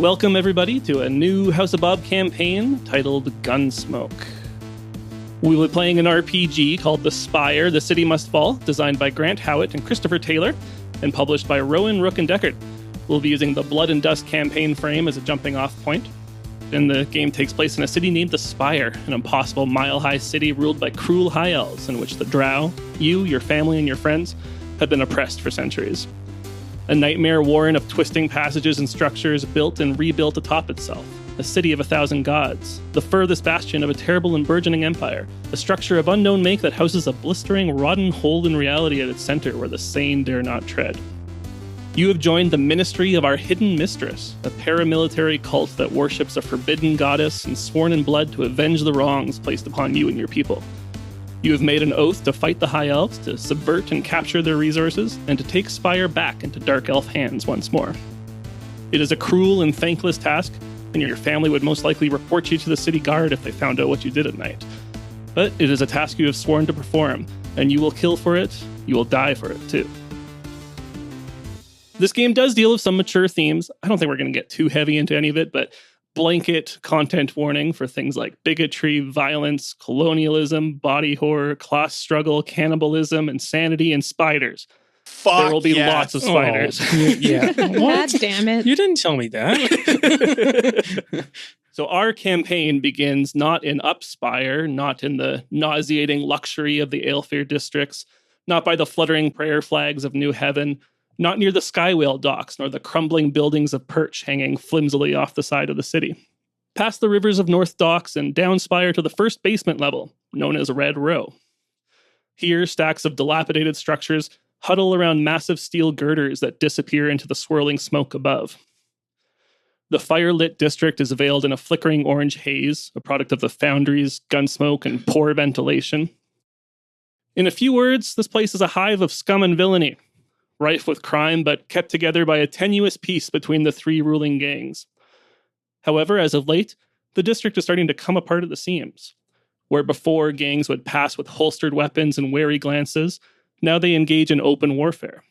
Welcome, everybody, to a new House of Bob campaign titled Gunsmoke. We will be playing an RPG called The Spire, The City Must Fall, designed by Grant Howitt and Christopher Taylor, and published by Rowan, Rook, and Deckard. We'll be using the Blood and Dust campaign frame as a jumping-off point. And the game takes place in a city named The Spire, an impossible mile-high city ruled by cruel high elves, in which the Drow, you, your family, and your friends, have been oppressed for centuries. A nightmare warren of twisting passages and structures built and rebuilt atop itself. A city of 1,000 gods, the furthest bastion of a terrible and burgeoning empire, a structure of unknown make that houses a blistering, rotten hole in reality at its center where the sane dare not tread. You have joined the ministry of our hidden mistress, a paramilitary cult that worships a forbidden goddess and sworn in blood to avenge the wrongs placed upon you and your people. You have made an oath to fight the High Elves, to subvert and capture their resources, and to take Spire back into Dark Elf hands once more. It is a cruel and thankless task, and your family would most likely report you to the city guard if they found out what you did at night. But it is a task you have sworn to perform, and you will kill for it, you will die for it too. This game does deal with some mature themes. I don't think we're going to get too heavy into any of it, but blanket content warning for things like bigotry, violence, colonialism, body horror, class struggle, cannibalism, insanity, and spiders. There will be lots of spiders. Yeah. God damn it. You didn't tell me that. So our campaign begins not in Upspire, not in the nauseating luxury of the Aelfir districts, not by the fluttering prayer flags of New Heaven, not near the Skywhale docks, nor the crumbling buildings of Perch hanging flimsily off the side of the city. Past the rivers of North Docks and down Spire to the first basement level, known as Red Row. Here, stacks of dilapidated structures huddle around massive steel girders that disappear into the swirling smoke above. The fire-lit district is veiled in a flickering orange haze, a product of the foundries, gunsmoke, and poor ventilation. In a few words, this place is a hive of scum and villainy, rife with crime, but kept together by a tenuous peace between the three ruling gangs. However, as of late, the district is starting to come apart at the seams. Where before gangs would pass with holstered weapons and wary glances, now they engage in open warfare.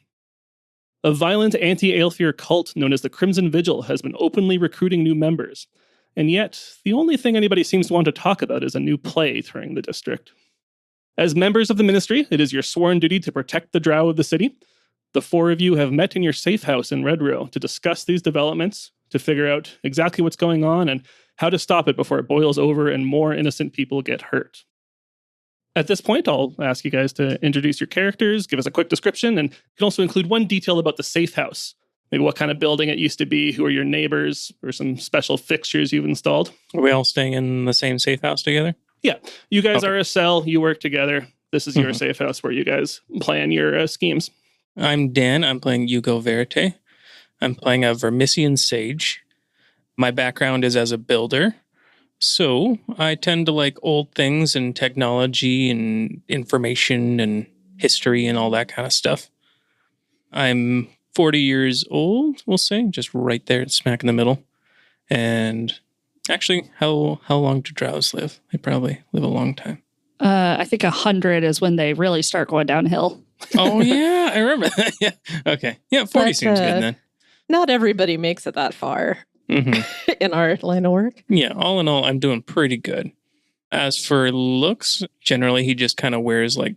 A violent anti-Aelfir cult known as the Crimson Vigil has been openly recruiting new members, and yet the only thing anybody seems to want to talk about is a new play touring the district. As members of the ministry, it is your sworn duty to protect the Drow of the city. The four of you have met in your safe house in Red Row to discuss these developments, to figure out exactly what's going on and how to stop it before it boils over and more innocent people get hurt. At this point, I'll ask you guys to introduce your characters, give us a quick description, and you can also include one detail about the safe house. Maybe what kind of building it used to be, who are your neighbors, or some special fixtures you've installed. Are we all staying in the same safe house together? Yeah. You guys are a cell, you work together. This is your safe house where you guys plan your schemes. I'm Dan. I'm playing Ugo Verite. I'm playing a Vermissian sage. My background is as a builder. So I tend to like old things and technology and information and history and all that kind of stuff. I'm 40 years old, we'll say, just right there, smack in the middle. And actually, how long do Drows live? They probably live a long time. I think 100 is when they really start going downhill. Oh, yeah, I remember that. Yeah. Okay. Yeah, 40 seems good then. Not everybody makes it that far in our line of work. Yeah, all in all, I'm doing pretty good. As for looks, generally he just kind of wears like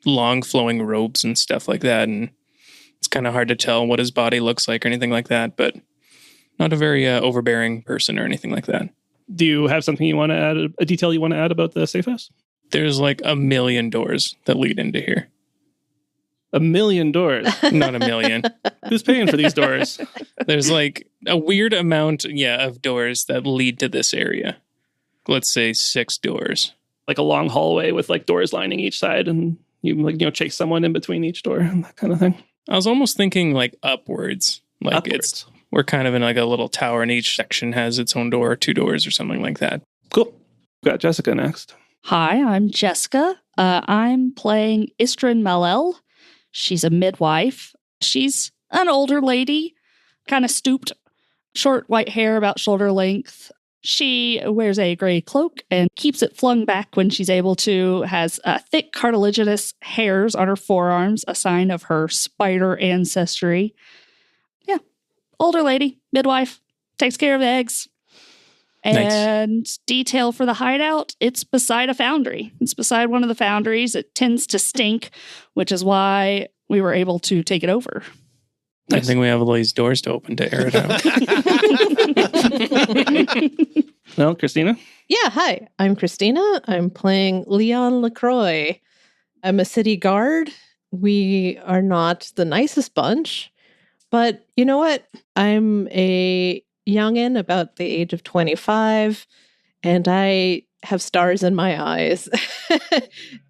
long flowing robes and stuff like that. And it's kind of hard to tell what his body looks like or anything like that, but not a very overbearing person or anything like that. Do you have something you want to add, a detail you want to add about the safe house? There's like 1 million doors that lead into here. 1 million doors? Not 1 million. Who's paying for these doors? There's like a weird amount, of doors that lead to this area. Let's say 6 doors. Like a long hallway with like doors lining each side and you chase someone in between each door and that kind of thing. I was almost thinking like upwards. Like upwards. We're kind of in like a little tower and each section has its own door or 2 doors or something like that. Cool. We've got Jessica next. Hi, I'm Jessica. I'm playing Isstran Maelyl. She's a midwife. She's an older lady, kind of stooped, short white hair about shoulder length. She wears a gray cloak and keeps it flung back when she's able to, has thick cartilaginous hairs on her forearms, a sign of her spider ancestry. Yeah, older lady, midwife, takes care of eggs. And detail for the hideout, it's beside a foundry. It's beside one of the foundries. It tends to stink, which is why we were able to take it over. I think we have all these doors to open to air it out. Well, Cristina? Yeah, hi. I'm Cristina. I'm playing Leon LaCroix. I'm a city guard. We are not the nicest bunch, but you know what? I'm a youngin, about the age of 25, and I have stars in my eyes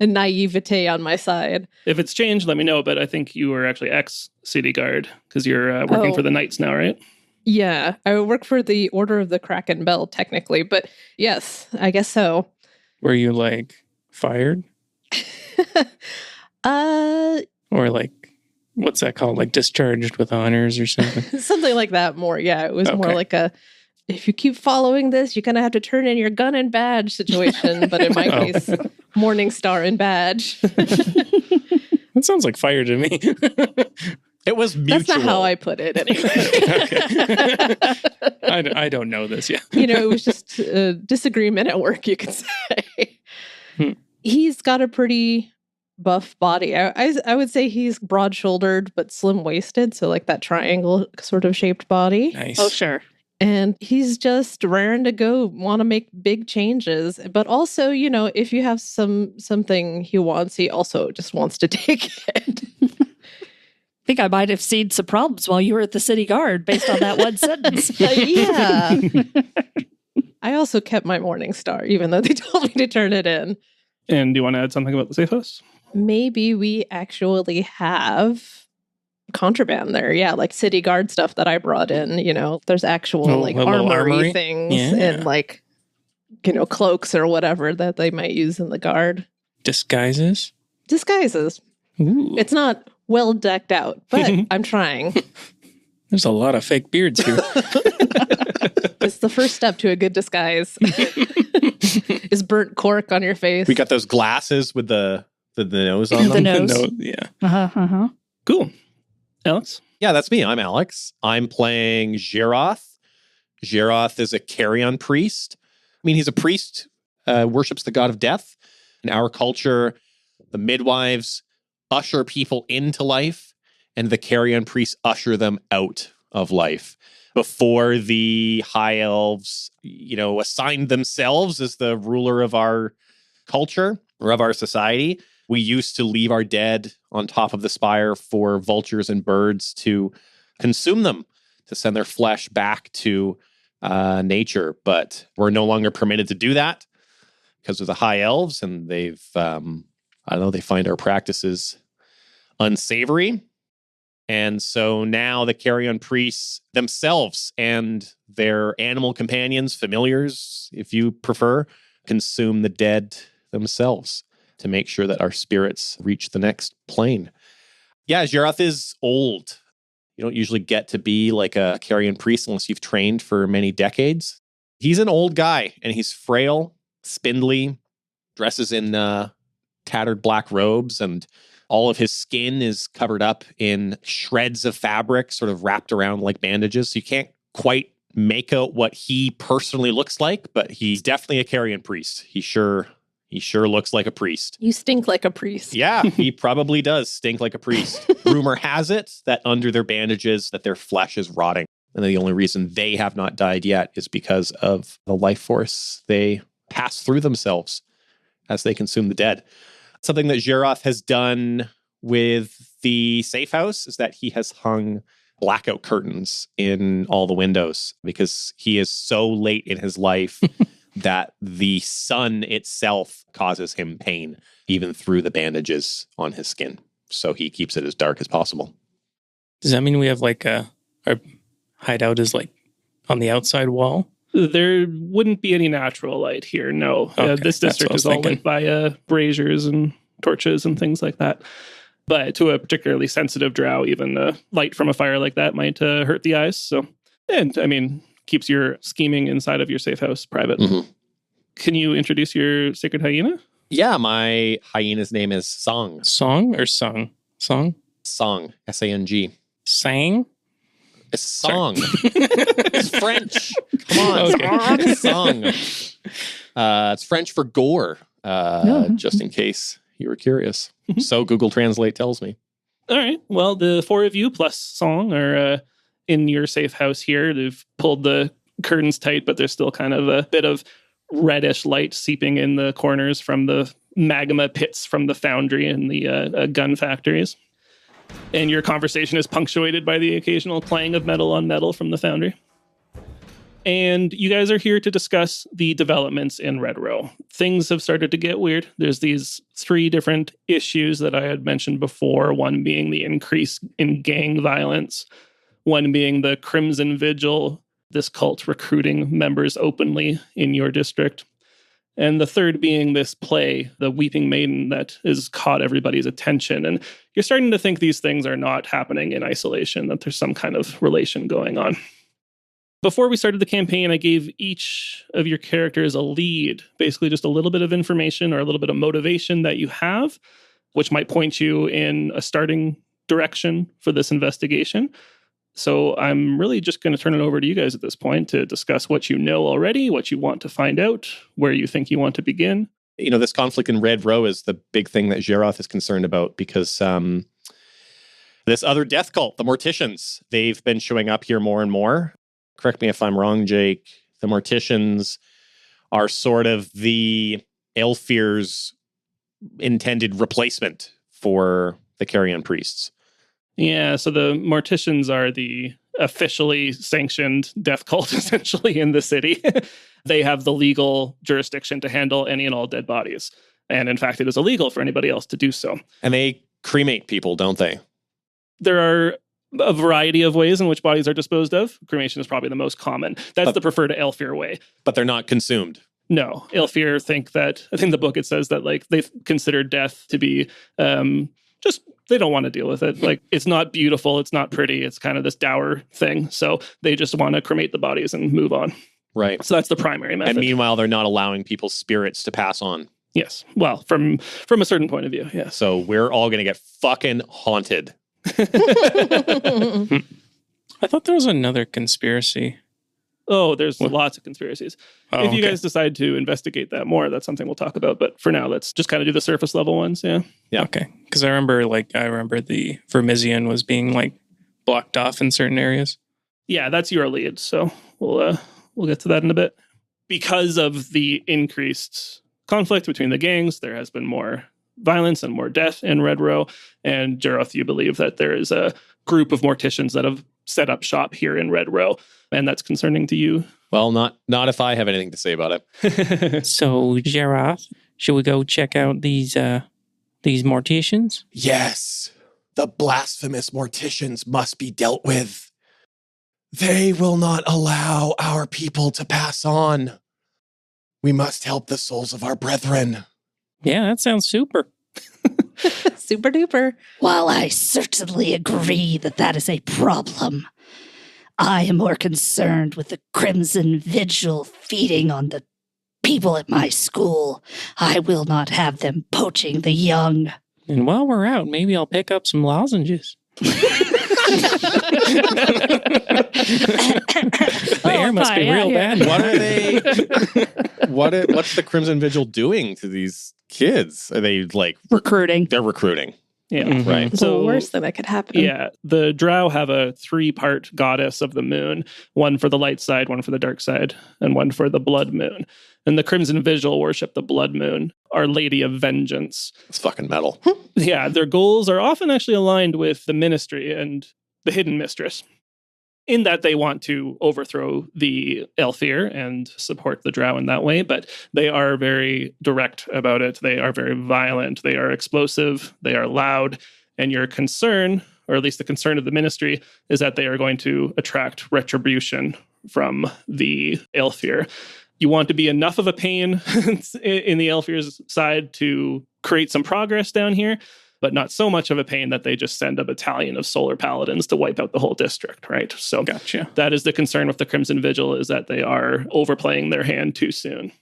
and naivete on my side. If it's changed, let me know, but I think you were actually ex-city guard because you're working for the Knights now, right? Yeah, I work for the Order of the Kraken Bell, technically, but yes, I guess so. Were you, like, fired? Or, like, what's that called? Like, discharged with honors or something? Something like that more, yeah. It was more like a, if you keep following this, you're going to have to turn in your gun and badge situation, but in my case, Morning Star and badge. That sounds like fire to me. It was mutual. That's not how I put it, anyway. I don't know this yet. It was just a disagreement at work, you could say. He's got a pretty buff body. I would say he's broad-shouldered but slim-waisted, so like that triangle sort of shaped body. Nice. Oh, sure. And he's just raring to go, want to make big changes. But also, if you have something he wants, he also just wants to take it. I think I might have seen some problems while you were at the city guard based on that one sentence. Yeah. I also kept my Morning Star, even though they told me to turn it in. And do you want to add something about the safe house? Maybe we actually have contraband there. Yeah, like city guard stuff that I brought in. There's actual armory things and cloaks or whatever that they might use in the guard. Disguises. Ooh. It's not well decked out, but I'm trying. There's a lot of fake beards here. It's the first step to a good disguise. Is burnt cork on your face. We got those glasses with the nose on The them. nose. Yeah. Cool. Alex? Yeah, that's me. I'm Alex. I'm playing Xerōth. Xerōth is a carrion priest. I mean, he's a priest, worships the god of death. In our culture, the midwives usher people into life, and the carrion priests usher them out of life. Before the high elves, assigned themselves as the ruler of our culture or of our society, we used to leave our dead on top of the spire for vultures and birds to consume them, to send their flesh back to nature. But we're no longer permitted to do that because of the high elves, and they've, they find our practices unsavory. And so now the carrion priests themselves and their animal companions, familiars, if you prefer, consume the dead themselves to make sure that our spirits reach the next plane. Yeah, Xerōth is old. You don't usually get to be like a carrion priest unless you've trained for many decades. He's an old guy, and he's frail, spindly, dresses in tattered black robes, and all of his skin is covered up in shreds of fabric, sort of wrapped around like bandages. So you can't quite make out what he personally looks like, but he's definitely a carrion priest. He sure looks like a priest. You stink like a priest. Yeah, he probably does stink like a priest. Rumor has it that under their bandages that their flesh is rotting. And the only reason they have not died yet is because of the life force they pass through themselves as they consume the dead. Something that Xerōth has done with the safe house is that he has hung blackout curtains in all the windows because he is so late in his life that the sun itself causes him pain, even through the bandages on his skin. So he keeps it as dark as possible. Does that mean we have our hideout is on the outside wall? There wouldn't be any natural light here, no. Okay, this district is all lit by braziers and torches and things like that. But to a particularly sensitive drow, even light from a fire like that might hurt the eyes. So, and I mean, keeps your scheming inside of your safe house private. Mm-hmm. Can you introduce your sacred hyena? Yeah, my hyena's name is Song. Song or sung? Song? Song, S-A-N-G. Sang? A song. It's French. Come on. Okay. Song. It's French for gore, just in case you were curious. So Google Translate tells me. All right. Well, the four of you plus Song are in your safe house here. They've pulled the curtains tight, but there's still kind of a bit of reddish light seeping in the corners from the magma pits from the foundry and the gun factories. And your conversation is punctuated by the occasional clang of metal on metal from the foundry. And you guys are here to discuss the developments in Red Row. Things have started to get weird. There's these 3 different issues that I had mentioned before, one being the increase in gang violence, one being the Crimson Vigil, this cult recruiting members openly in your district, and the third being this play, The Weeping Maiden, that has caught everybody's attention. And you're starting to think these things are not happening in isolation, that there's some kind of relation going on. Before we started the campaign, I gave each of your characters a lead, basically just a little bit of information or a little bit of motivation that you have, which might point you in a starting direction for this investigation. So I'm really just going to turn it over to you guys at this point to discuss what you know already, what you want to find out, where you think you want to begin. You know, this conflict in Red Row is the big thing that Xerōth is concerned about because this other death cult, the Morticians, they've been showing up here more and more. Correct me if I'm wrong, Jake. The Morticians are sort of the Aelfir's intended replacement for the Carrion Priests. Yeah, so the Morticians are the officially sanctioned death cult, essentially, in the city. They have the legal jurisdiction to handle any and all dead bodies. And in fact, it is illegal for anybody else to do so. And they cremate people, don't they? There are a variety of ways in which bodies are disposed of. Cremation is probably the most common. That's the preferred Aelfir way. But they're not consumed. No, Aelfir think that, I think in the book it says that like they've considered death to be just, they don't want to deal with it. Like, it's not beautiful, it's not pretty, it's kind of this dour thing. So they just want to cremate the bodies and move on. Right. So that's the primary method. And meanwhile, they're not allowing people's spirits to pass on. Yes. Well, from a certain point of view, yes. So we're all going to get fucking haunted. I thought there was another conspiracy. Oh, there's lots of conspiracies. Oh, if you guys decide to investigate that more, that's something we'll talk about. But for now, let's just kind of do the surface level ones. Yeah. Yeah. Okay. Because I remember the Vermisian was being like blocked off in certain areas. Yeah, that's your lead. So we'll get to that in a bit. Because of the increased conflict between the gangs, there has been more violence and more death in Red Row. And Xerōth, you believe that there is a group of Morticians that have set up shop here in Red Row, and that's concerning to you. Well, not if I have anything to say about it. So, Xerōth, should we go check out these Morticians? Yes, the blasphemous Morticians must be dealt with. They will not allow our people to pass on. We must help the souls of our brethren. Yeah, that sounds super. Super duper. While I certainly agree that that is a problem, I am more concerned with the Crimson Vigil feeding on the people at my school. I will not have them poaching the young. And while we're out, maybe I'll pick up some lozenges. The air must be real bad. What are they? What's the Crimson Vigil doing to these kids? Are they like Recruiting. They're recruiting. Yeah. Mhm. Right. It's the worst thing that could happen. Yeah, the Drow have a 3-part goddess of the moon, one for the light side, one for the dark side, and one for the blood moon. And the Crimson Vigil worship the blood moon, Our Lady of Vengeance. It's fucking metal. Yeah, their goals are often actually aligned with the ministry and the hidden mistress, in that they want to overthrow the Aelfir and support the Drow in that way, but they are very direct about it. They are very violent. They are explosive. They are loud. And your concern, or at least the concern of the ministry, is that they are going to attract retribution from the Aelfir. You want to be enough of a pain in the Aelfir's side to create some progress down here, but not so much of a pain that they just send a battalion of solar paladins to wipe out the whole district, right? So Gotcha. that is the concern with the Crimson Vigil, is that they are overplaying their hand too soon.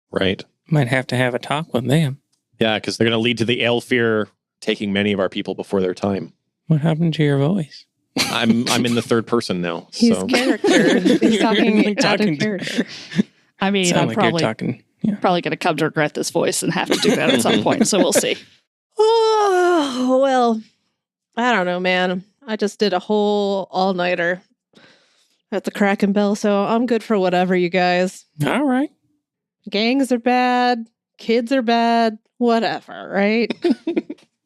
Right. Might have to have a talk with them. Yeah, because they're going to lead to the Aelfir taking many of our people before their time. What happened to your voice? I'm in the third person now. He's So character. He's talking out of Talking- character. I mean, Sound I'm like probably you're talking. Yeah. going to come to regret this voice and have to do that at some point. So we'll see. Oh, well, I don't know, man. I just did a whole all-nighter at the Kraken Bell, so I'm good for whatever, you guys. All right. Gangs are bad. Kids are bad. Whatever, right?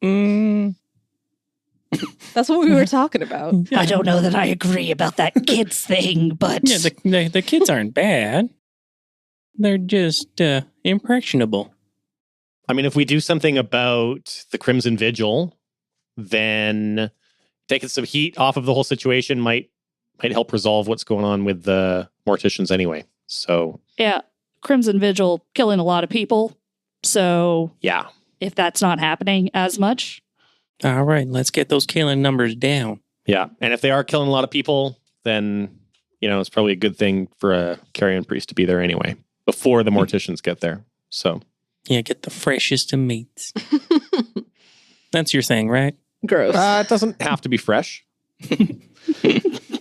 Mm, That's what we were talking about. I don't know that I agree about that kids thing, but yeah, the kids aren't bad. They're just impressionable. I mean, if we do something about the Crimson Vigil, then taking some heat off of the whole situation might help resolve what's going on with the morticians anyway. So yeah, Crimson Vigil killing a lot of people. So yeah, if that's not happening as much, All right, let's get those killing numbers down. yeah. And if they are killing a lot of people, then it's probably a good thing for a carrion priest to be there anyway before the morticians get there. So Yeah, get the freshest of meats. That's your thing, right? Gross. it doesn't have to be fresh.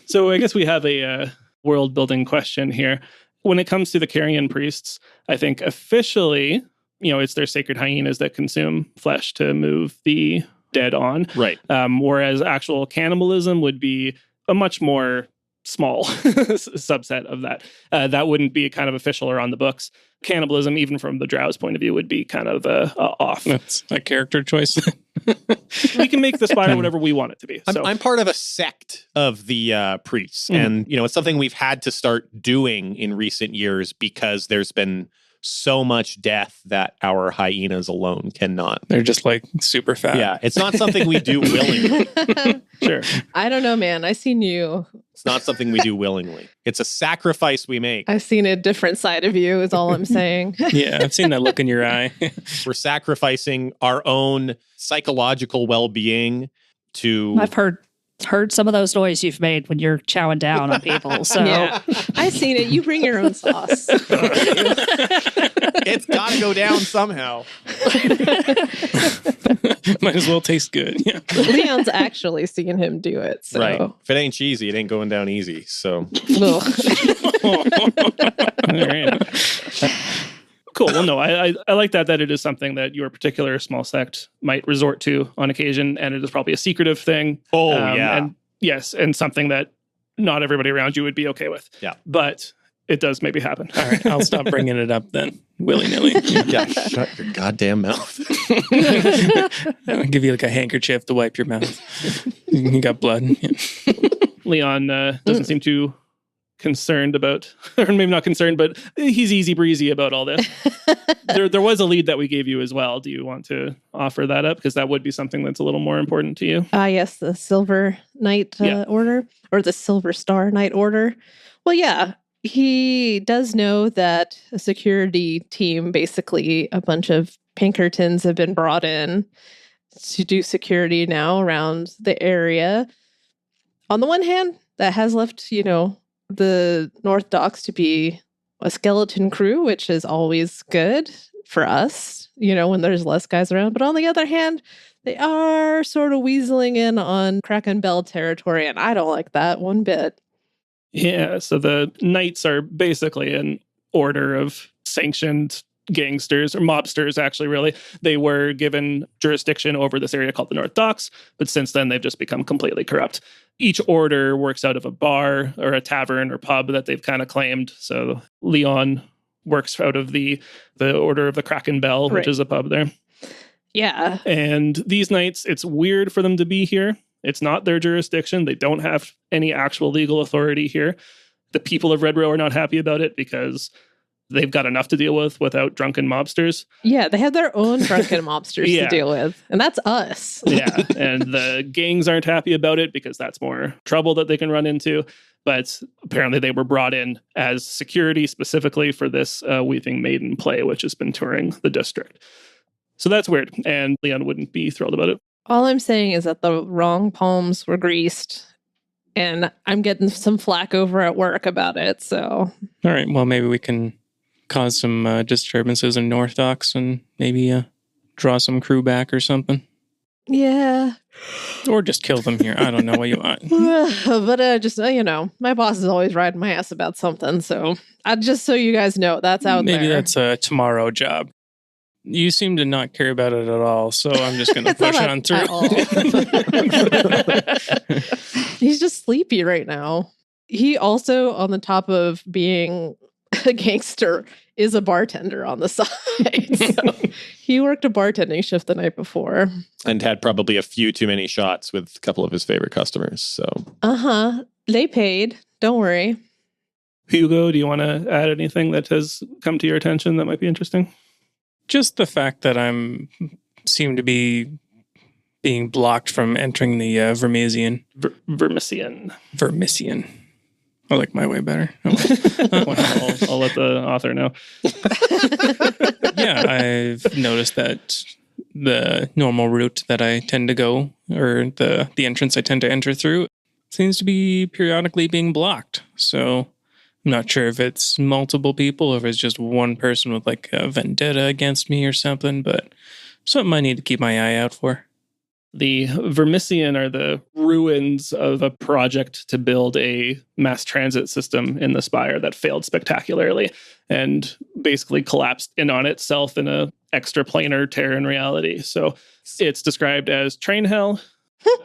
So I guess we have a world building question here. When it comes to the carrion priests, I think officially, it's their sacred hyenas that consume flesh to move the dead on. Right. Whereas actual cannibalism would be a much more small subset of that. That wouldn't be kind of official or on the books. Cannibalism, even from the Drow's point of view, would be kind of off. That's a character choice. We can make the Spire whatever we want it to be. So. I'm part of a sect of the priests, and it's something we've had to start doing in recent years because there's been so much death that our hyenas alone cannot. They're just like super fat. Yeah, it's not something we do willingly. Sure. I don't know, man. I seen you. It's not something we do willingly. It's a sacrifice we make. I've seen a different side of you, is all I'm saying. Yeah, I've seen that look in your eye. We're sacrificing our own psychological well-being to. I've heard some of those noise you've made when you're chowing down on people. So Yeah, I've seen it. You bring your own sauce. It's got to go down somehow. Might as well taste good. Yeah. Leon's actually seen him do it. So. Right. If it ain't cheesy, it ain't going down easy. So. Ugh. All right. Cool. Well, no, I like that it is something that your particular small sect might resort to on occasion, and it is probably a secretive thing. Oh, yeah. And yes, and something that not everybody around you would be okay with. Yeah. But it does maybe happen. All right, I'll stop bringing it up then, willy-nilly. Yeah, shut your goddamn mouth. I'll give you like a handkerchief to wipe your mouth. You got blood. Yeah. Leon doesn't seem too concerned about, or maybe not concerned, but he's easy breezy about all this. There was a lead that we gave you as well. Do you want to offer that up? Because that would be something that's a little more important to you. Yes, the Silver Knight Order, or the Silver Star Knight Order. Well, yeah, he does know that a security team, basically a bunch of Pinkertons, have been brought in to do security now around the area. On the one hand, that has left, the North Docks to be a skeleton crew, which is always good for us, when there's less guys around. But on the other hand, they are sort of weaseling in on Kraken Bell territory, and I don't like that one bit. Yeah, so the Knights are basically an order of sanctioned gangsters, or mobsters, actually, really. They were given jurisdiction over this area called the North Docks, but since then they've just become completely corrupt. Each order works out of a bar or a tavern or pub that they've kind of claimed. So Leon works out of the Order of the Kraken Bell, which is a pub there. Yeah. And these Knights, it's weird for them to be here. It's not their jurisdiction. They don't have any actual legal authority here. The people of Red Row are not happy about it because they've got enough to deal with without drunken mobsters. Yeah, they have their own drunken mobsters to deal with, and that's us. Yeah, and the gangs aren't happy about it because that's more trouble that they can run into. But apparently they were brought in as security specifically for this Weeping Maiden play, which has been touring the district. So that's weird, and Leon wouldn't be thrilled about it. All I'm saying is that the wrong palms were greased, and I'm getting some flack over at work about it, so... All right, well, maybe we can cause some disturbances in North Docks and maybe draw some crew back or something. Yeah. Or just kill them here. I don't know what you want. But just, my boss is always riding my ass about something. So just so you guys know, that's out there. Maybe that's a tomorrow job. You seem to not care about it at all, so I'm just going to push on through. He's just sleepy right now. He also, on the top of being a gangster, is a bartender on the side. So he worked a bartending shift the night before. And had probably a few too many shots with a couple of his favorite customers. So They paid. Don't worry. Hugo, do you want to add anything that has come to your attention that might be interesting? Just the fact that seem to be being blocked from entering the Vermisian. Vermisian. I like my way better. I'll let the author know. Yeah, I've noticed that the normal route that I tend to go, or the entrance I tend to enter through, seems to be periodically being blocked. So I'm not sure if it's multiple people or if it's just one person with like a vendetta against me or something, but something I need to keep my eye out for. The Vermisian are the ruins of a project to build a mass transit system in the Spire that failed spectacularly and basically collapsed in on itself in a extraplanar Terran reality. So it's described as train hell.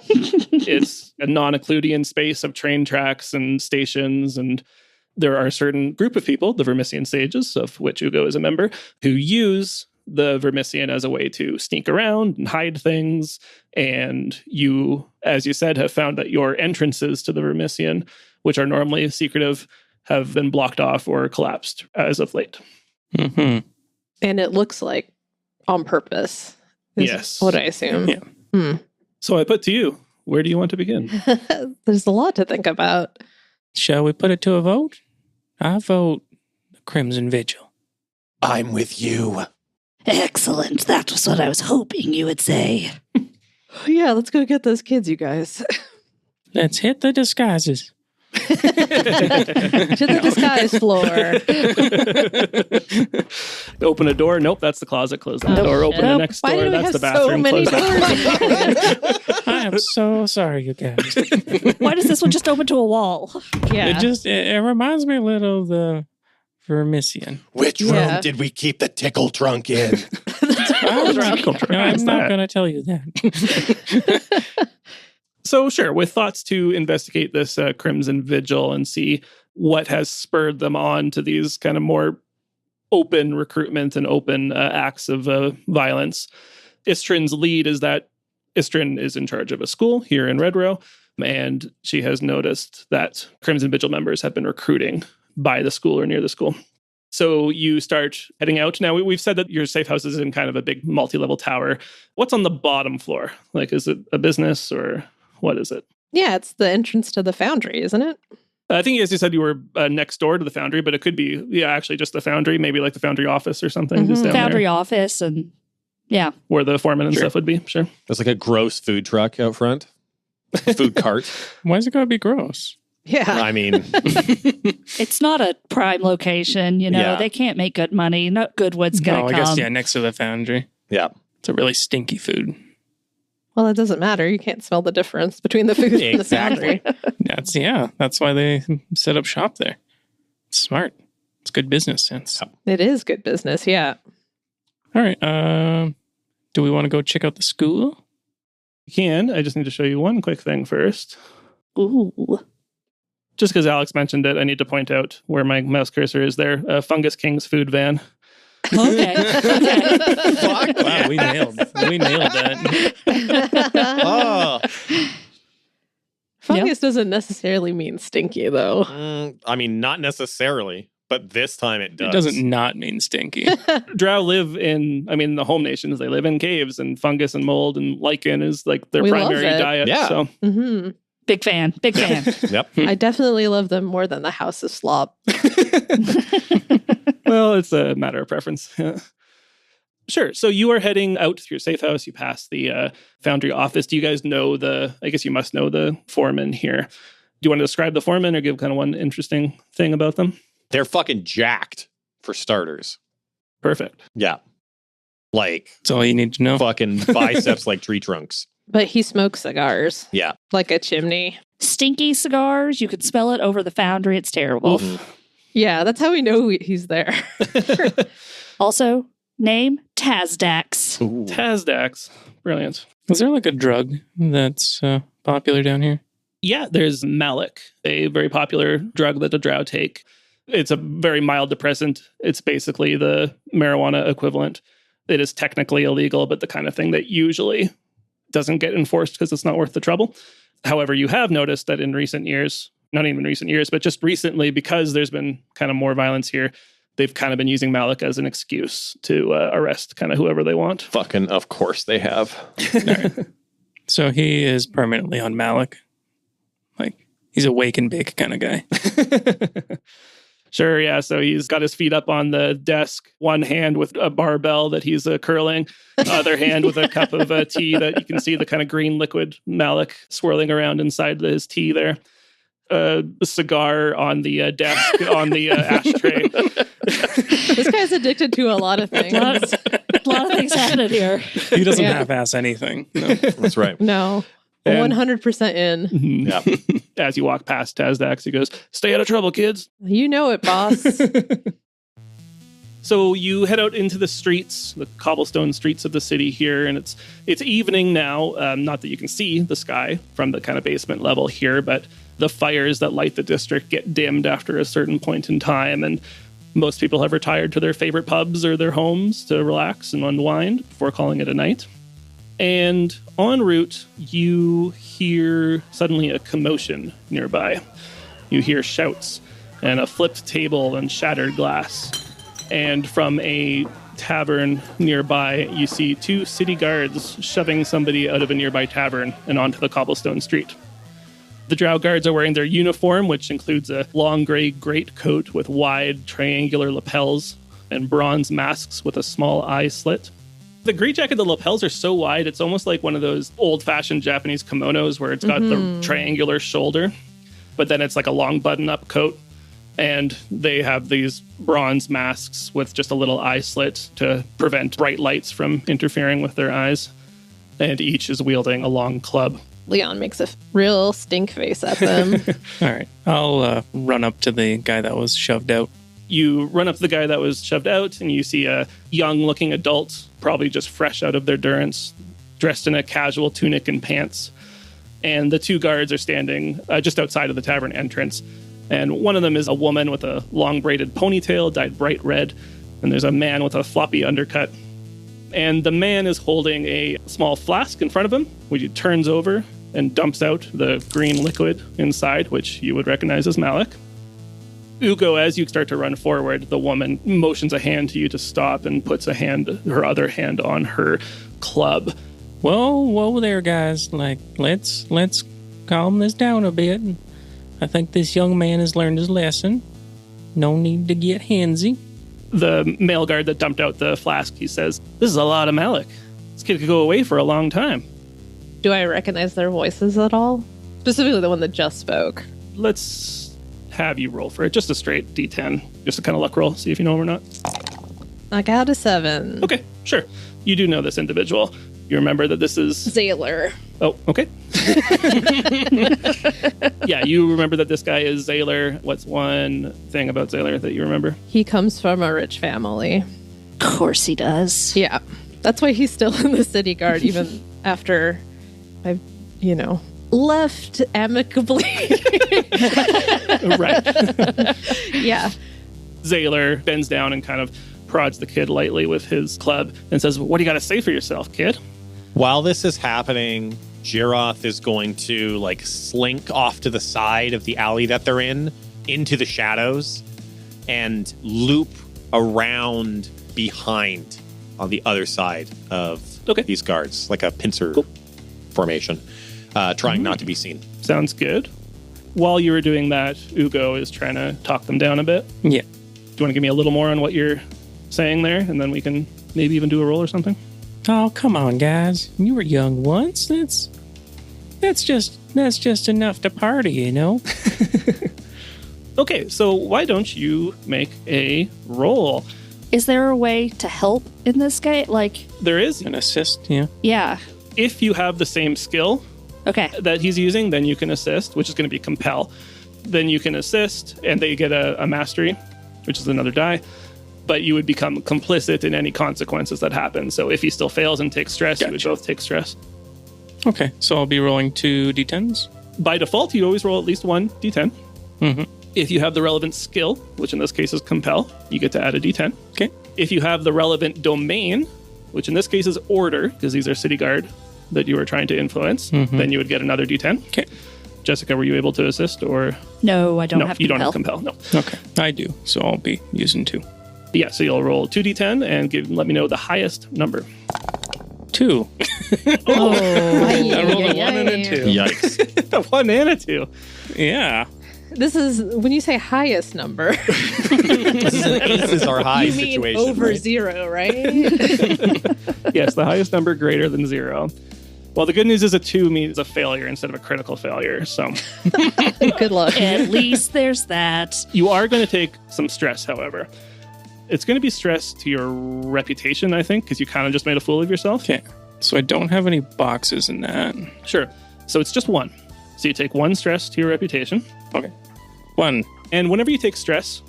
It's a non-Euclidean space of train tracks and stations, and there are a certain group of people, the Vermisian sages, of which Ugo is a member, who use the Vermisian as a way to sneak around and hide things. And you, as you said, have found that your entrances to the Vermisian, which are normally secretive, have been blocked off or collapsed as of late. Mm-hmm. And it looks like on purpose. Yes. What I assume. Yeah. So I put to you, where do you want to begin? There's a lot to think about. Shall we put it to a vote? I vote the Crimson Vigil. I'm with you. Excellent. That was what I was hoping you would say. Yeah, let's go get those kids, you guys. Let's hit the disguises. To the disguise floor. Open a door. Nope, that's the closet. Close that door. Open the next Why door. do we That's have the bathroom. so many Close that. doors? I am so sorry, you guys. Why does this one just open to a wall? Yeah. It reminds me a little of the Vermisian. Which Yeah. room did we keep the tickle trunk in? I'm What's not that? going to tell you that. So sure, with thoughts to investigate this Crimson Vigil and see what has spurred them on to these kind of more open recruitment and open acts of violence. Isstran's lead is that Isstran is in charge of a school here in Red Row, and she has noticed that Crimson Vigil members have been recruiting by the school or near the school. So you start heading out. Now, we've said that your safe house is in kind of a big multi-level tower. What's on the bottom floor? Like, is it a business or what is it? Yeah, it's the entrance to the foundry, isn't it? I think, as you said, you were next door to the foundry, but it could be, actually just the foundry, maybe like the foundry office or something. Just down Foundry there, office and yeah. where the foreman and Sure. stuff would be. Sure. There's like a gross food truck out front. Food cart. Why is it going to be gross? Yeah. I mean, It's not a prime location, Yeah. They can't make good money. No Goodwood's gonna I come. guess, next to the foundry. yeah. It's a really stinky food. Well, it doesn't matter. You can't smell the difference between the food and the Exactly. foundry. That's why they set up shop there. It's smart. It's good business sense. It is good business, yeah. All right. Do we want to go check out the school? You can. I just need to show you one quick thing first. Ooh. Just because Alex mentioned it, I need to point out where my mouse cursor is there. Fungus King's food van. Okay. Fuck Wow, yeah. we nailed that. Oh. Fungus doesn't necessarily mean stinky, though. I mean, not necessarily, but this time it does. It doesn't not mean stinky. Drow live in, the home nations, they live in caves, and fungus and mold and lichen is like their We love primary it. diet. Yeah. So Hmm. Big fan. Big fan. Yep. I definitely love them more than the House of Slop. well, it's a matter of preference. Yeah. Sure. So you are heading out through your safe house. You pass the foundry office. Do you guys know I guess you must know the foreman here. Do you want to describe the foreman or give kind of one interesting thing about them? They're fucking jacked, for starters. Perfect. Yeah. Like, That's all you need to know. fucking biceps like tree trunks. But he smokes cigars. Yeah. Like a chimney. Stinky cigars. You could smell it over the foundry. It's terrible. Yeah, that's how we know he's there. Also, name Tazdax. Ooh. Tazdax. Brilliant. Is there like a drug that's popular down here? Yeah, there's Malik, a very popular drug that the Drow take. It's a very mild depressant. It's basically the marijuana equivalent. It is technically illegal, but the kind of thing that usually doesn't get enforced because it's not worth the trouble. However, you have noticed that in recent years, not even recent years, but just recently, because there's been kind of more violence here, they've kind of been using Malik as an excuse to arrest kind of whoever they want. Fucking, of course they have. So he is permanently on Malik. Like, he's a wake and bake kind of guy. Sure, yeah. So he's got his feet up on the desk, one hand with a barbell that he's curling, other hand with a cup of tea that you can see the kind of green liquid Malik swirling around inside his tea there. A cigar on the desk on the ashtray. This guy's addicted to a lot of things. A lot of things happening here. He doesn't half-ass anything. No. That's right. No. And- 100% in. Yeah. As you walk past Tazdax, he goes, "Stay out of trouble, kids." You know it, boss. So you head out into the streets, the cobblestone streets of the city here, and it's evening now. Not that you can see the sky from the kind of basement level here, but the fires that light the district get dimmed after a certain point in time, and most people have retired to their favorite pubs or their homes to relax and unwind before calling it a night. And en route, you hear suddenly a commotion nearby. You hear shouts and a flipped table and shattered glass. And from a tavern nearby, you see two city guards shoving somebody out of a nearby tavern and onto the cobblestone street. The Drow guards are wearing their uniform, which includes a long gray greatcoat with wide triangular lapels and bronze masks with a small eye slit. The gray jacket, the lapels are so wide, it's almost like one of those old-fashioned Japanese kimonos where it's got the triangular shoulder, but then it's like a long button-up coat. And they have these bronze masks with just a little eye slit to prevent bright lights from interfering with their eyes. And each is wielding a long club. Leon makes a real stink face at them. All right. I'll run up to the guy that was shoved out. You run up to the guy that was shoved out, and you see a young-looking adult, probably just fresh out of their durance, dressed in a casual tunic and pants. And the two guards are standing just outside of the tavern entrance. And one of them is a woman with a long braided ponytail dyed bright red. And there's a man with a floppy undercut. And the man is holding a small flask in front of him, which he turns over and dumps out the green liquid inside, which you would recognize as Malik. Ugo, as you start to run forward, the woman motions a hand to you to stop and puts her other hand on her club. Whoa there, guys. Like, let's calm this down a bit. I think this young man has learned his lesson. No need to get handsy. The male guard that dumped out the flask, he says, "This is a lot of Malik. This kid could go away for a long time." Do I recognize their voices at all? Specifically the one that just spoke. Let's have you roll for it. Just a straight D10. Just a kind of luck roll. See if you know him or not. I got a 7. Okay, sure. You do know this individual. You remember that this is... Zaylor. Oh, okay. Yeah, you remember that this guy is Zaylor. What's one thing about Zaylor that you remember? He comes from a rich family. Of course he does. Yeah. That's why he's still in the city guard, even after I've, left amicably. Right. Yeah. Zaylor bends down and kind of prods the kid lightly with his club and says, "What do you got to say for yourself, kid?" While this is happening, Xerōth is going to slink off to the side of the alley that they're in, into the shadows, and loop around behind on the other side of these guards, like a pincer formation, trying not to be seen. Sounds good. While you were doing that, Ugo is trying to talk them down a bit. Yeah. Do you want to give me a little more on what you're saying there, and then we can maybe even do a roll or something? Oh, come on, guys. You were young once. That's just enough to party, Okay, so why don't you make a roll? Is there a way to help in this game? There is. An assist, yeah. Yeah. If you have the same skill Okay. that he's using, then you can assist, which is going to be compel. Then you can assist, and they get a mastery, which is another die. But you would become complicit in any consequences that happen. So if he still fails and takes stress, you would both take stress. Okay, so I'll be rolling 2 d10s. By default, you always roll at least 1 d10. Mm-hmm. If you have the relevant skill, which in this case is compel, you get to add a d10. Okay. If you have the relevant domain, which in this case is order, because these are city guard that you were trying to influence, then you would get another d10. Okay. Jessica, were you able to assist or? No, I don't No, have you compel. don't have compel. No. Okay, I do, so I'll be using 2. Yeah, so you'll roll 2d10 and let me know the highest number. 2. Oh, I rolled a 1 and a 2. Yikes. A 1 and a 2. Yeah. This is when you say highest number. This is an aces are high you mean situation. over right? 0, right? Yes, the highest number greater than 0. Well, the good news is a 2 means a failure instead of a critical failure. So Good luck. At least there's that. you are going to take some stress, however. It's going to be stress to your reputation, I think, because you kind of just made a fool of yourself. Okay, so I don't have any boxes in that. Sure. So it's just 1. So you take 1 stress to your reputation. Okay. 1. And whenever you take stress,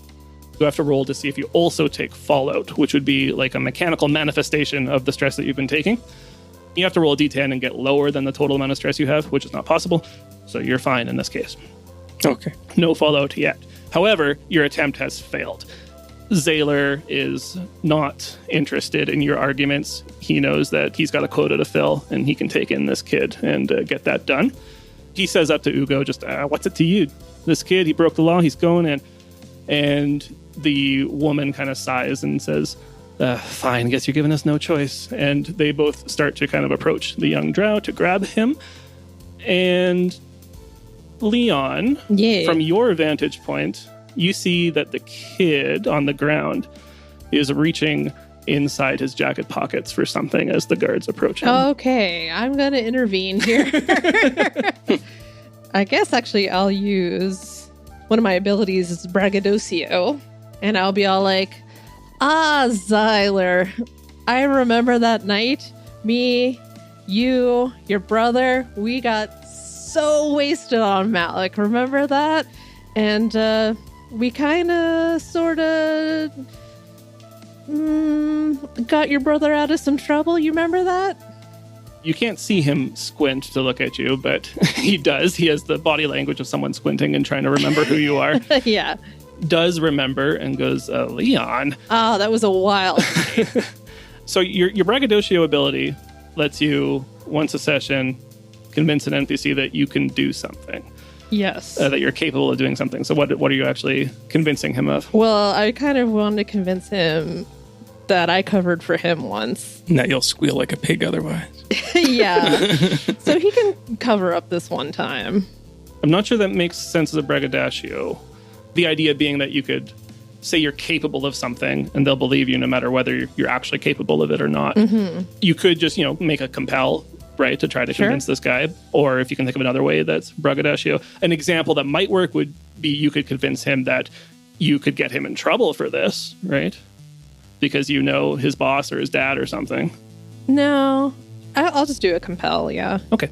you have to roll to see if you also take fallout, which would be like a mechanical manifestation of the stress that you've been taking. You have to roll a d10 and get lower than the total amount of stress you have, which is not possible. So you're fine in this case. Okay. No fallout yet. However, your attempt has failed. Zaylor is not interested in your arguments. He knows that he's got a quota to fill and he can take in this kid and get that done. He says up to Ugo, just, what's it to you? This kid, he broke the law, he's going in. And the woman kind of sighs and says, fine, guess you're giving us no choice. And they both start to kind of approach the young Drow to grab him. And Leon, Yeah. from your vantage point, you see that the kid on the ground is reaching inside his jacket pockets for something as the guards approach him. Okay, I'm going to intervene here. I guess actually I'll use one of my abilities is braggadocio. And I'll be all like, Zyler, I remember that night. Me, you, your brother, we got so wasted on Malik. Remember that? And we kind of, sort of got your brother out of some trouble. You remember that? You can't see him squint to look at you, but he does. He has the body language of someone squinting and trying to remember who you are. Yeah. Does remember and goes, Leon. Oh, that was a while. So your braggadocio ability lets you, once a session, convince an NPC that you can do something, Yes. that you're capable of doing something. So what are you actually convincing him of? Well, I kind of wanted to convince him that I covered for him once. And that you'll squeal like a pig otherwise. Yeah. So he can cover up this one time. I'm not sure that makes sense as a braggadocio. The idea being that you could say you're capable of something and they'll believe you no matter whether you're actually capable of it or not. Mm-hmm. You could just, make a compel, right, to try to Sure. convince this guy. Or if you can think of another way that's braggadocio. An example that might work would be you could convince him that you could get him in trouble for this, right? Because you know his boss or his dad or something. No. I'll just do a compel, yeah. Okay.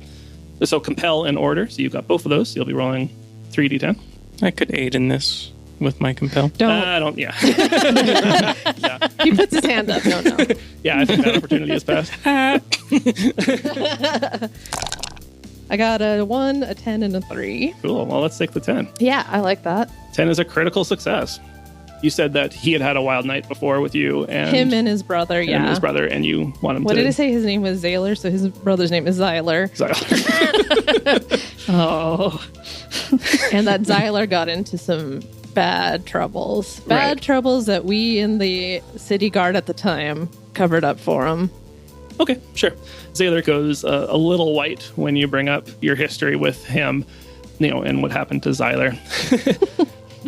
So compel and order. So you've got both of those. So you'll be rolling 3d10. I could aid in this with my compel. Don't. I don't, yeah. He puts his hand up. No. Yeah, I think that opportunity is passed. I got a 1, a 10, and a 3. Cool. Well, let's take the 10. Yeah, I like that. 10 is a critical success. You said that he had a wild night before with you and Him and his brother, him yeah. and his brother, and you want him What to. did I say? His name was Zaylor, so his brother's name is Zyler. Oh. And that Zyler got into some bad troubles. Bad Right. troubles that we in the city guard at the time covered up for him. Okay, sure. Zaylor goes a little white when you bring up your history with him, and what happened to Zyler.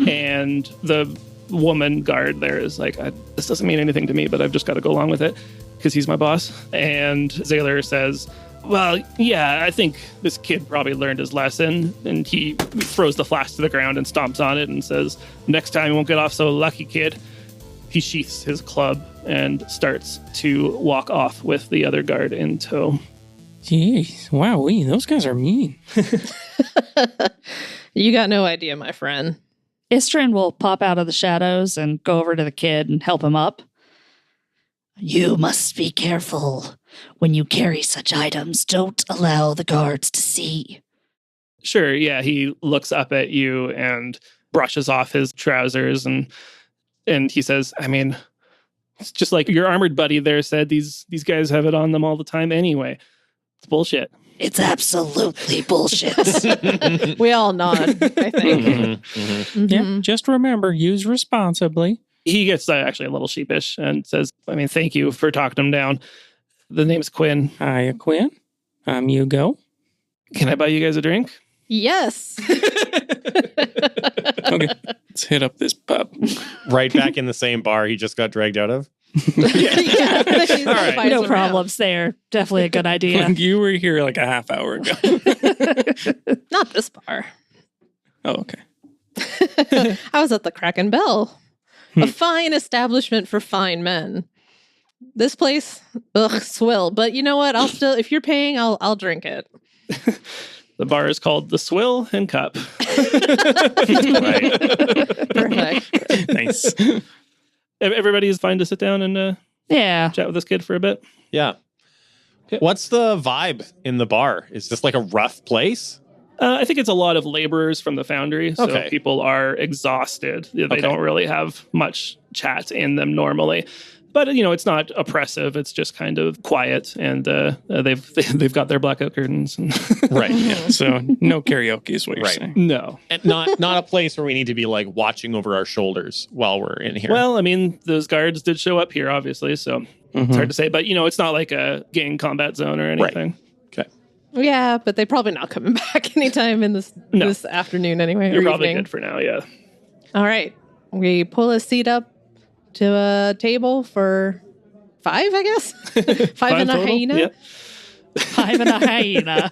And the woman guard there is like, this doesn't mean anything to me, but I've just got to go along with it because he's my boss. And Zaylor says, well, yeah, I think this kid probably learned his lesson. And he throws the flask to the ground and stomps on it and says, next time you won't get off so lucky, kid. He sheaths his club and starts to walk off with the other guard in tow. Jeez, wow, those guys are mean. You got no idea, my friend. Isstran will pop out of the shadows and go over to the kid and help him up. You must be careful. When you carry such items, don't allow the guards to see. Sure, yeah, he looks up at you and brushes off his trousers and he says, I mean, it's just like your armored buddy there said, these guys have it on them all the time anyway. It's bullshit. It's absolutely bullshit. We all nod, I think. Yeah, just remember, use responsibly. He gets actually a little sheepish and says, I mean, thank you for talking him down. The name's Quinn. Hiya, Quinn. I'm Ugo. Can I buy you guys a drink? Yes. Okay, let's hit up this pub. Right back in the same bar he just got dragged out of. Yeah. All right. No problems there. Definitely a good idea. You were here like a half hour ago. Not this bar. Oh, okay. I was at the Kraken Bell, a fine establishment for fine men. This place, swill. But you know what? I'll still, if you're paying, I'll drink it. The bar is called The Swill and Cup. Right. Perfect. Nice. Everybody's fine to sit down and Yeah. chat with this kid for a bit. Yeah. What's the vibe in the bar? Is this like a rough place? I think it's a lot of laborers from the foundry. So Okay. people are exhausted. They Okay. don't really have much chat in them normally. But, you know, it's not oppressive. It's just kind of quiet. And they've got their blackout curtains. Right. Yeah, so no karaoke is what you're Right. saying. No. And not a place where we need to be like watching over our shoulders while we're in here. Well, I mean, those guards did show up here, obviously. So Mhm. it's hard to say. But, you know, it's not like a gang combat zone or anything. Okay. Yeah, but they're probably not coming back anytime in this afternoon anyway. You're or probably evening. good for now, yeah. All right. We pull a seat up to a table for 5, I guess. Five and a total? hyena. Yep. 5 and a hyena.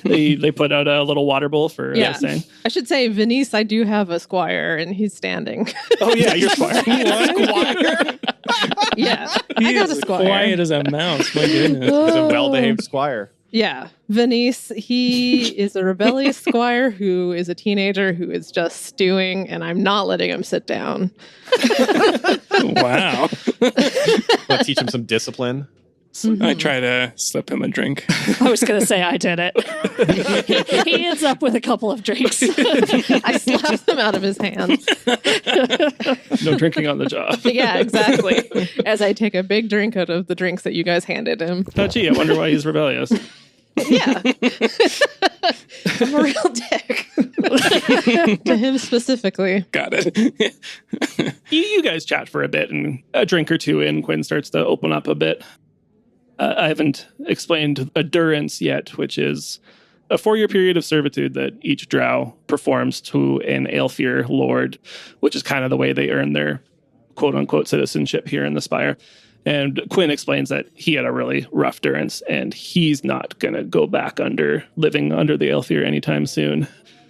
They put out a little water bowl for Yeah. saying. I should say, Venice, I do have a squire, and he's standing. Oh, yeah, you're smart. Yeah, I He got a is squire. quiet as a mouse. My goodness. He's a well-behaved squire. Yeah, Venice, he is a rebellious squire who is a teenager who is just stewing, and I'm not letting him sit down. Wow. Let's teach him some discipline. I try to slip him a drink. I was going to say I did it. He ends up with a couple of drinks. I slap them out of his hands. No drinking on the job. Yeah, exactly. As I take a big drink out of the drinks that you guys handed him. Oh, gee, I wonder why he's rebellious. Yeah. I'm a real dick. To him specifically. Got it. You guys chat for a bit, and a drink or two in, Quinn starts to open up a bit. I haven't explained Endurance yet, which is a 4-year period of servitude that each Drow performs to an Aelfir lord, which is kind of the way they earn their quote-unquote citizenship here in the Spire. And Quinn explains that he had a really rough durance, and he's not going to go back living under the Aelfir anytime soon.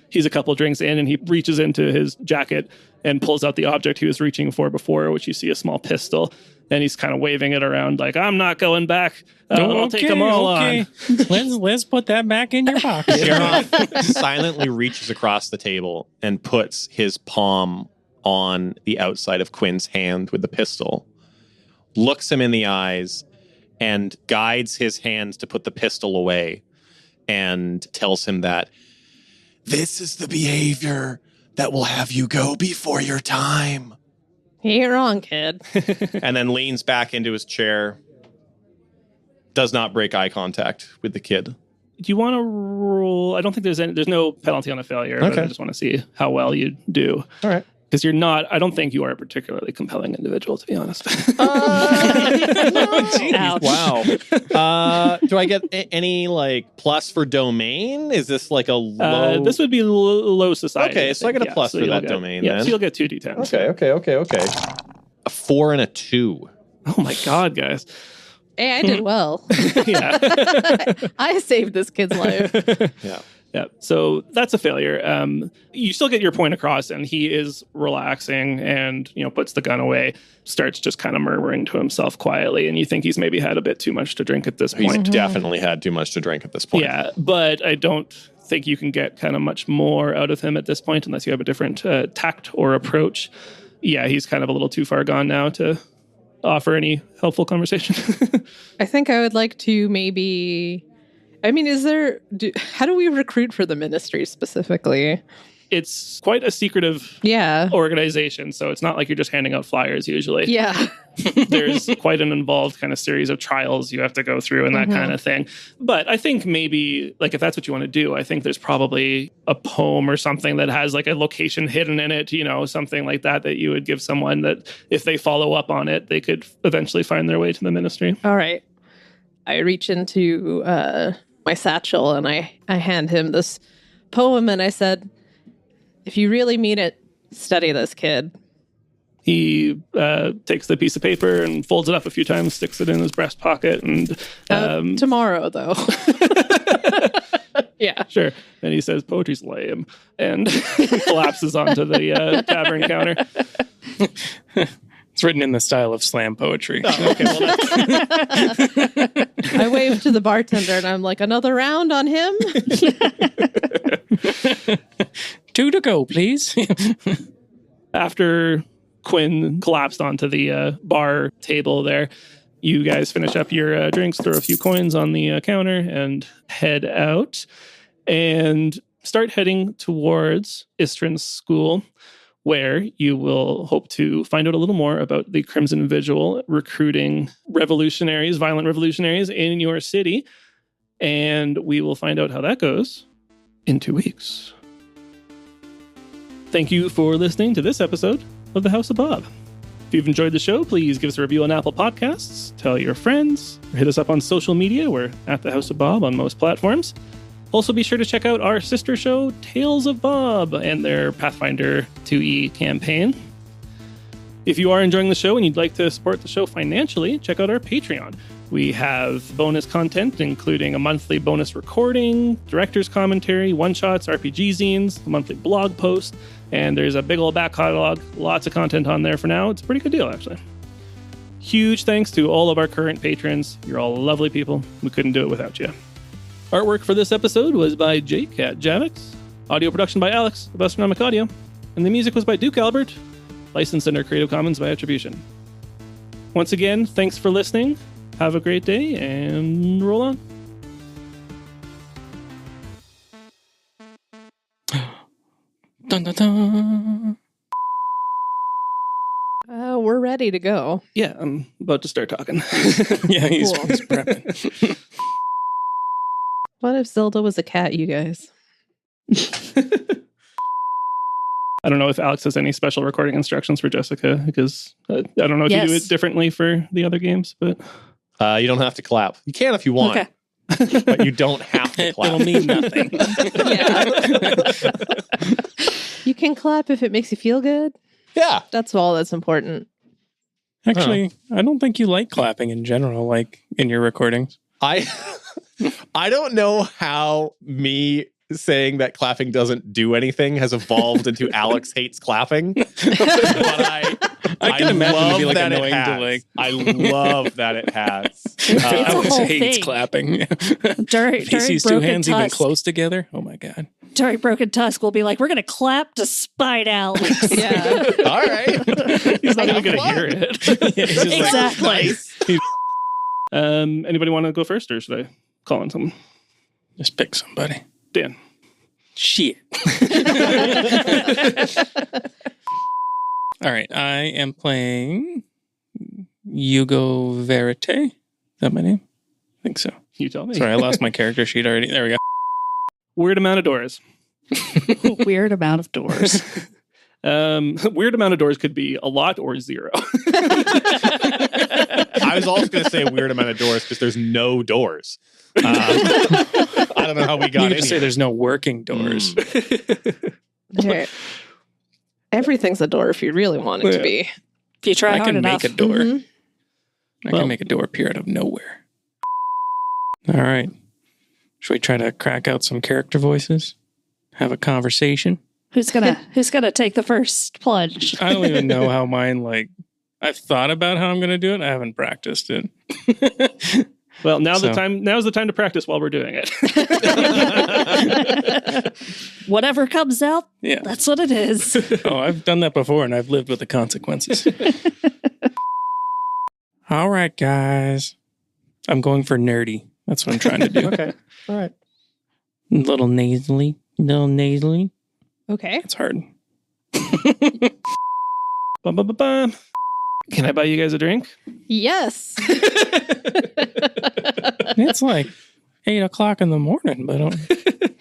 He's a couple drinks in, and he reaches into his jacket and pulls out the object he was reaching for before, which you see a small pistol. And he's kind of waving it around like, I'm not going back. I'll take them all on. Let's put that back in your pocket. Xerōth silently reaches across the table and puts his palm on the outside of Quinn's hand with the pistol, looks him in the eyes, and guides his hands to put the pistol away, and tells him that this is the behavior that will have you go before your time. You ain't wrong, kid. And then leans back into his chair, does not break eye contact with the kid. Do you want to roll? I don't think there's no penalty on a failure. But Okay. I just want to see how well you do. All right. Because I don't think you are a particularly compelling individual, to be honest. Ouch. Wow. Do I get any like plus for domain? Is this like a low? This would be low society. Okay, so I get a plus for you'll that get- domain Yeah, then. so you'll get 2d10s. Okay. A 4 and a 2. Oh my God, guys. Hey, I did well. Yeah. I saved this kid's life. Yeah. Yeah, so that's a failure. You still get your point across, and he is relaxing and, puts the gun away, starts just kind of murmuring to himself quietly, and you think he's maybe had a bit too much to drink at this point. He's definitely had too much to drink at this point. Yeah, but I don't think you can get kind of much more out of him at this point unless you have a different tact or approach. Yeah, he's kind of a little too far gone now to offer any helpful conversation. I think I would like to maybe... how do we recruit for the ministry specifically? It's quite a secretive organization, so it's not like you're just handing out flyers usually. Yeah. There's quite an involved kind of series of trials you have to go through and that kind of thing. But I think maybe, if that's what you want to do, I think there's probably a poem or something that has a location hidden in it, something like that you would give someone that if they follow up on it, they could eventually find their way to the ministry. All right. I reach into my satchel and I hand him this poem and I said, if you really mean it, study this, kid. He takes the piece of paper and folds it up a few times, sticks it in his breast pocket, and tomorrow, though. Yeah, sure. And he says, "Poetry's lame," and collapses onto the tavern counter. It's written in the style of slam poetry. Oh, okay. Well, I wave to the bartender and I'm like, another round on him? 2 to go, please. After Quinn collapsed onto the bar table there, you guys finish up your drinks, throw a few coins on the counter, and head out and start heading towards Isstran's school, where you will hope to find out a little more about the Crimson Vigil recruiting violent revolutionaries in your city. And we will find out how that goes in 2 weeks. Thank you for listening to this episode of The House of Bob. If you've enjoyed the show, please give us a review on Apple Podcasts, tell your friends, or hit us up on social media. We're at The House of Bob on most platforms. Also, be sure to check out our sister show, Tales of Bob, and their Pathfinder 2e campaign. If you are enjoying the show and you'd like to support the show financially, check out our Patreon. We have bonus content, including a monthly bonus recording, director's commentary, one-shots, RPG zines, a monthly blog post, and there's a big old back catalog. Lots of content on there for now. It's a pretty good deal, actually. Huge thanks to all of our current patrons. You're all lovely people. We couldn't do it without you. Artwork for this episode was by Jake at Javix. Audio production by Alex of Astronomic Audio. And the music was by Duke Albert, licensed under Creative Commons by Attribution. Once again, thanks for listening. Have a great day, and roll on. Dun, dun, dun. We're ready to go. Yeah, I'm about to start talking. Yeah, he's Cool. prepping. What if Zelda was a cat, you guys? I don't know if Alex has any special recording instructions for Jessica, because I don't know if you do it differently for the other games, but... You don't have to clap. You can if you want, Okay. but you don't have to clap. It'll mean nothing. You can clap if it makes you feel good. Yeah. That's all that's important. Actually, I don't think you like clapping in general, like in your recordings. I don't know how me saying that clapping doesn't do anything has evolved into Alex hates clapping. But I can imagine it'd be love like that it annoying to has. like. I love that it has. It's a Alex whole hates thing. clapping. During If he sees two Broken hands even Tusk. close together, oh my god. During Broken Tusk, we'll be like, we're going to clap to spite Alex. Yeah. All right. He's not even Have going to fun. hear it. Yeah, he's just like, Exactly. Nice. Anybody want to go first, or should I call on someone? just pick somebody. Dan. Shit. All right, I am playing Ugo Verite. Is that my name? I think so. You tell me. Sorry, I lost my character sheet already. There we go. Weird amount of doors. Weird amount of doors. Weird amount of doors could be a lot or zero. I was also going to say a weird amount of doors because there's no doors. I don't know how we You got could in just say here. there's no working doors. Here. Everything's a door if you really want it to be. If you try I hard can enough. make a door. Mhm. I Well- can make a door appear out of nowhere. All right. Should we try to crack out some character voices? Have a conversation? Who's gonna take the first plunge? I don't even know how mine, like, I've thought about how I'm going to do it. I haven't practiced it. Well, now's the time to practice while we're doing it. Whatever comes out, Yeah. that's what it is. Oh, I've done that before and I've lived with the consequences. All right, guys. I'm going for nerdy. That's what I'm trying to do. Okay. All right. Little nasally. Okay. It's hard. Bum, bum, bum, bum. Can I buy you guys a drink? Yes. It's like 8 o'clock in the morning, but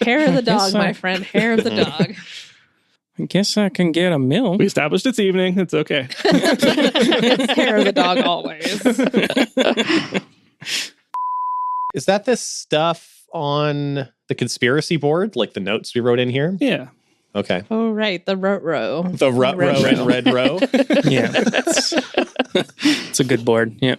Hair of the guess dog, my I- friend. Hair of the dog. I guess I can get a meal. We established it's evening. It's okay. It's hair of the dog always. Is that this stuff on the conspiracy board, like the notes we wrote in here? Yeah. Okay. Oh, right. The rut row. The rut row and red row. Yeah. It's a good board. Yeah.